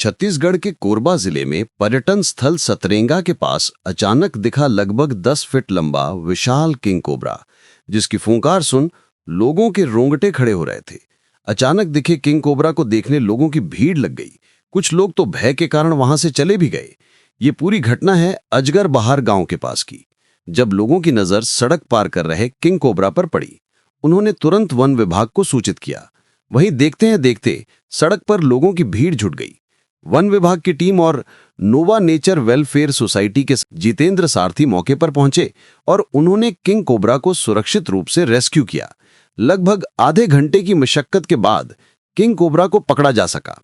छत्तीसगढ़ के कोरबा जिले में पर्यटन स्थल सतरेंगा के पास अचानक दिखा लगभग 10 फीट लंबा विशाल किंग कोबरा, जिसकी फूंकार सुन लोगों के रोंगटे खड़े हो रहे थे। अचानक दिखे किंग कोबरा को देखने लोगों की भीड़ लग गई। कुछ लोग तो भय के कारण वहां से चले भी गए। ये पूरी घटना है अजगर बहार गांव के पास की। जब लोगों की नजर सड़क पार कर रहे किंग कोबरा पर पड़ी, उन्होंने तुरंत वन विभाग को सूचित किया। वहीं देखते हैं देखते सड़क पर लोगों की भीड़ जुट गई। वन विभाग की टीम और नोवा नेचर वेलफेयर सोसाइटी के जितेंद्र सारथी मौके पर पहुंचे और उन्होंने किंग कोबरा को सुरक्षित रूप से रेस्क्यू किया। लगभग आधे घंटे की मशक्कत के बाद किंग कोबरा को पकड़ा जा सका।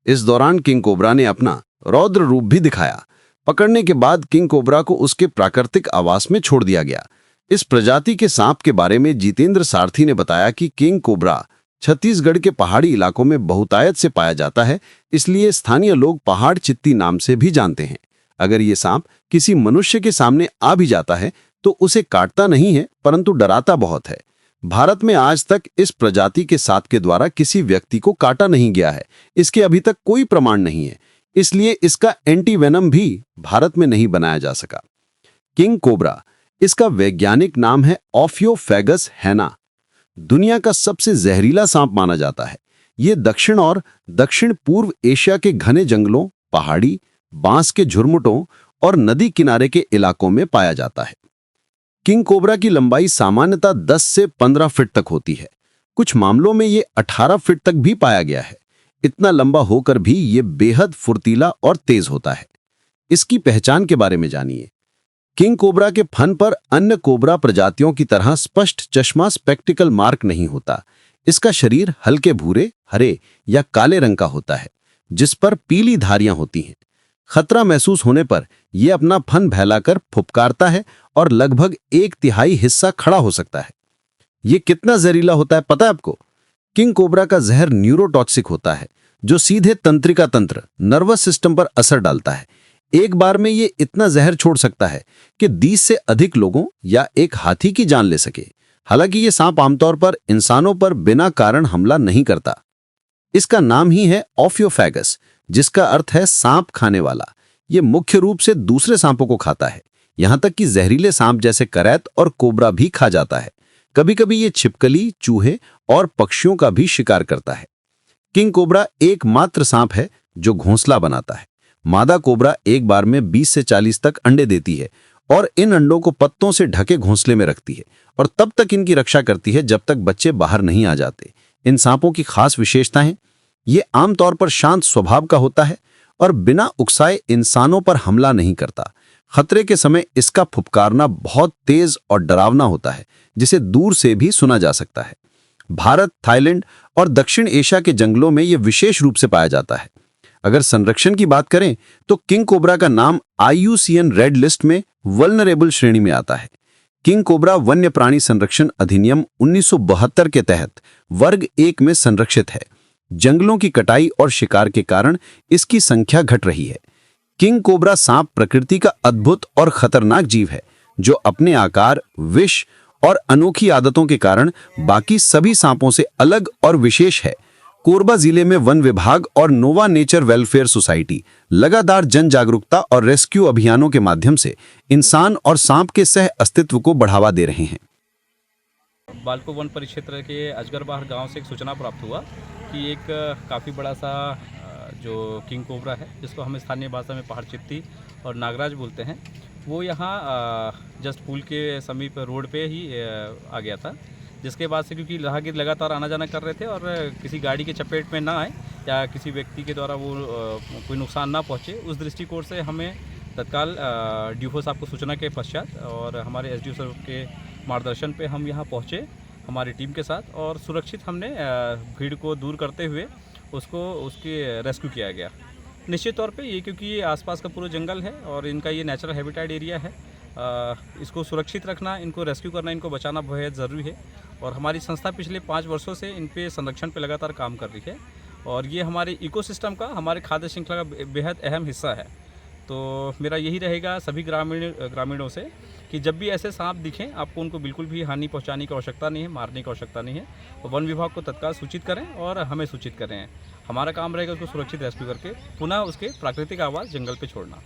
इस दौरान किंग कोबरा ने अपना रौद्र रूप भी दिखाया। पकड़ने के बाद किंग कोबरा को उसके प्राकृतिक आवास में छोड़ दिया गया। इस प्रजाति के सांप के बारे में जितेंद्र सारथी ने बताया कि किंग कोबरा छत्तीसगढ़ के पहाड़ी इलाकों में बहुतायत से पाया जाता है, इसलिए स्थानीय लोग पहाड़ चित्ती नाम से भी जानते हैं। अगर ये सांप किसी मनुष्य के सामने आ भी जाता है तो उसे काटता नहीं है, परंतु डराता बहुत है। भारत में आज तक इस प्रजाति के सांप के द्वारा किसी व्यक्ति को काटा नहीं गया है। इसके अभी तक कोई प्रमाण नहीं है, इसलिए इसका एंटीवेनम भी भारत में नहीं बनाया जा सका। किंग कोबरा, इसका वैज्ञानिक नाम है ऑफियोफेगस हैना, दुनिया का सबसे जहरीला सांप माना जाता है। ये दक्षिण और दक्षिण पूर्व एशिया के घने जंगलों, पहाड़ी, बांस के झुरमुटों और नदी किनारे के इलाकों में पाया जाता है। किंग कोबरा की लंबाई सामान्यतः 10 से 15 फीट तक होती है। कुछ मामलों में ये 18 फीट तक भी पाया गया है। इतना लंबा होकर भी ये बेहद फुर्तीला और तेज होता है। इसकी पहचान के बारे में जानिए। किंग कोबरा के फन पर अन्य कोबरा प्रजातियों की तरह स्पष्ट चश्मा स्पेक्टिकल मार्क नहीं होता। इसका शरीर हल्के भूरे, हरे या काले रंग का होता है, जिस पर पीली धारियां होती हैं। खतरा महसूस होने पर यह अपना फन फैलाकर फुफकारता है और लगभग 1/3 हिस्सा खड़ा हो सकता है। ये कितना जहरीला होता है पता है आपको? किंग कोबरा का जहर न्यूरोटॉक्सिक होता है, जो सीधे तंत्रिका तंत्र, नर्वस सिस्टम पर असर डालता है। एक बार में ये इतना जहर छोड़ सकता है कि 20 से अधिक लोगों या एक हाथी की जान ले सके। हालांकि ये सांप आमतौर पर इंसानों पर बिना कारण हमला नहीं करता। इसका नाम ही है ऑफियोफेगस, जिसका अर्थ है सांप खाने वाला। ये मुख्य रूप से दूसरे सांपों को खाता है, यहां तक कि जहरीले सांप जैसे करैत और कोबरा भी खा जाता है। कभी कभी ये छिपकली, चूहे और पक्षियों का भी शिकार करता है। किंग कोबरा एकमात्र सांप है जो घोंसला बनाता है। मादा कोबरा एक बार में 20 से 40 तक अंडे देती है और इन अंडों को पत्तों से ढके घोंसले में रखती है और तब तक इनकी रक्षा करती है जब तक बच्चे बाहर नहीं आ जाते। इन सांपों की खास विशेषताएं: ये आमतौर पर शांत स्वभाव का होता है और बिना उकसाए इंसानों पर हमला नहीं करता। खतरे के समय इसका फुफकारना बहुत तेज और डरावना होता है, जिसे दूर से भी सुना जा सकता है। भारत, थाईलैंड और दक्षिण एशिया के जंगलों में यह विशेष रूप से पाया जाता है। अगर संरक्षण की बात करें तो किंग कोबरा का नाम IUCN रेड लिस्ट में वल्नरेबल श्रेणी में आता है। किंग कोबरा वन्य प्राणी संरक्षण अधिनियम 1972 के तहत वर्ग 1 में संरक्षित है। जंगलों की कटाई और शिकार के कारण इसकी संख्या घट रही है। किंग कोबरा सांप प्रकृति का अद्भुत और खतरनाक जीव है, जो अपने आकार, विष और अनोखी आदतों के कारण बाकी सभी सांपों से अलग और विशेष है। कोरबा जिले में वन विभाग और नोवा नेचर वेलफेयर सोसाइटी लगातार जन जागरूकता और रेस्क्यू अभियानों के माध्यम से इंसान और सांप के सह अस्तित्व को बढ़ावा दे रहे हैं। बालको वन परिक्षेत्र के अजगर बहार गांव से एक सूचना प्राप्त हुआ कि एक काफ़ी बड़ा सा जो किंग कोबरा है, जिसको हम स्थानीय भाषा में पहाड़ चित्ती और नागराज बोलते हैं, वो यहाँ जस्ट पुल के समीप रोड पे ही आ गया था। जिसके बाद से क्योंकि राहगीर लगातार आना जाना कर रहे थे और किसी गाड़ी के चपेट में ना आए या किसी व्यक्ति के द्वारा वो कोई नुकसान ना पहुँचे, उस दृष्टिकोण से हमें तत्काल DFO साहब को सूचना के पश्चात और हमारे SDO साहब के मार्गदर्शन पे हम यहाँ पहुँचे हमारी टीम के साथ, और सुरक्षित हमने भीड़ को दूर करते हुए उसके रेस्क्यू किया गया। निश्चित तौर पे ये, क्योंकि ये आसपास का पूरा जंगल है और इनका ये नेचुरल हैबिटेट एरिया है, इसको सुरक्षित रखना, इनको रेस्क्यू करना, इनको बचाना बेहद ज़रूरी है। और हमारी संस्था पिछले 5 वर्षों से इन पे संरक्षण पे लगातार काम कर रही है और ये हमारे इकोसिस्टम का, हमारे खाद्य श्रृंखला का बेहद अहम हिस्सा है। तो मेरा यही रहेगा सभी ग्रामीणों से कि जब भी ऐसे सांप दिखें आपको उनको बिल्कुल भी हानि पहुंचाने की आवश्यकता नहीं है, मारने की आवश्यकता नहीं है। तो वन विभाग को तत्काल सूचित करें और हमें सूचित करें। हमारा काम रहेगा उसको सुरक्षित रेस्क्यू करके पुनः उसके प्राकृतिक आवास जंगल पे छोड़ना।